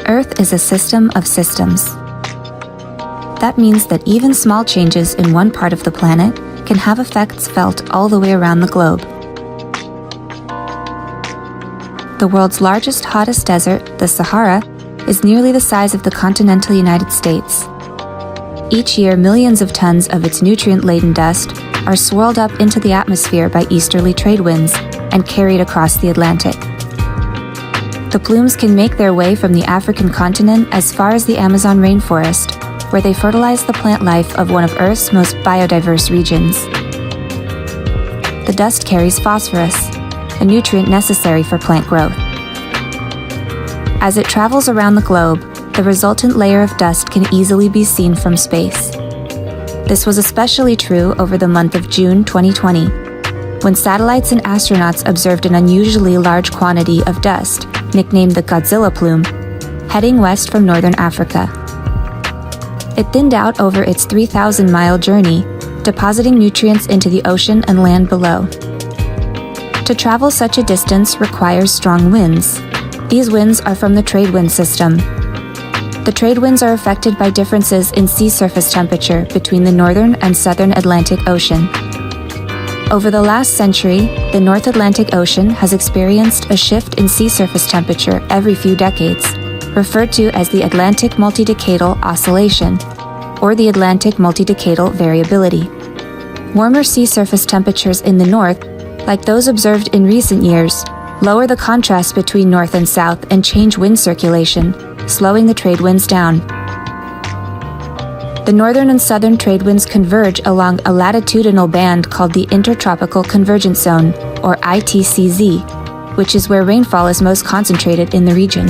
Earth is a system of systems. That means that even small changes in one part of the planet can have effects felt all the way around the globe. The world's largest, hottest desert, the Sahara, is nearly the size of the continental United States. Each year, millions of tons of its nutrient-laden dust are swirled up into the atmosphere by easterly trade winds and carried across the Atlantic. The plumes can make their way from the African continent as far as the Amazon rainforest, where they fertilize the plant life of one of Earth's most biodiverse regions. The dust carries phosphorus, a nutrient necessary for plant growth. As it travels around the globe, the resultant layer of dust can easily be seen from space. This was especially true over the month of June 2020, when satellites and astronauts observed an unusually large quantity of dust, nicknamed the Godzilla plume, heading west from northern Africa. It thinned out over its 3,000-mile journey, depositing nutrients into the ocean and land below. To travel such a distance requires strong winds. These winds are from the trade wind system. The trade winds are affected by differences in sea surface temperature between the northern and southern Atlantic Ocean. Over the last century, the North Atlantic Ocean has experienced a shift in sea surface temperature every few decades, referred to as the Atlantic multidecadal oscillation, or the Atlantic multidecadal variability. Warmer sea surface temperatures in the north, like those observed in recent years, lower the contrast between north and south and change wind circulation, slowing the trade winds down. The northern and southern trade winds converge along a latitudinal band called the Intertropical Convergence Zone, or ITCZ, which is where rainfall is most concentrated in the region.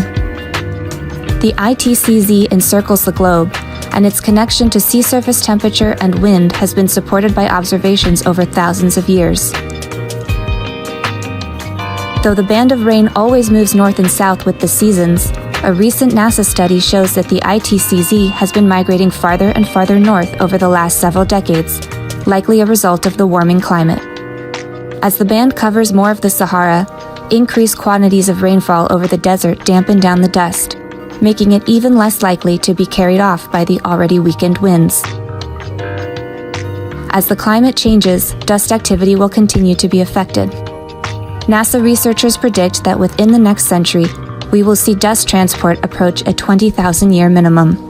The ITCZ encircles the globe, and its connection to sea surface temperature and wind has been supported by observations over thousands of years. Though the band of rain always moves north and south with the seasons, a recent NASA study shows that the ITCZ has been migrating farther and farther north over the last several decades, likely a result of the warming climate. As the band covers more of the Sahara, increased quantities of rainfall over the desert dampen down the dust, making it even less likely to be carried off by the already weakened winds. As the climate changes, dust activity will continue to be affected. NASA researchers predict that within the next century, we will see dust transport approach a 20,000-year minimum.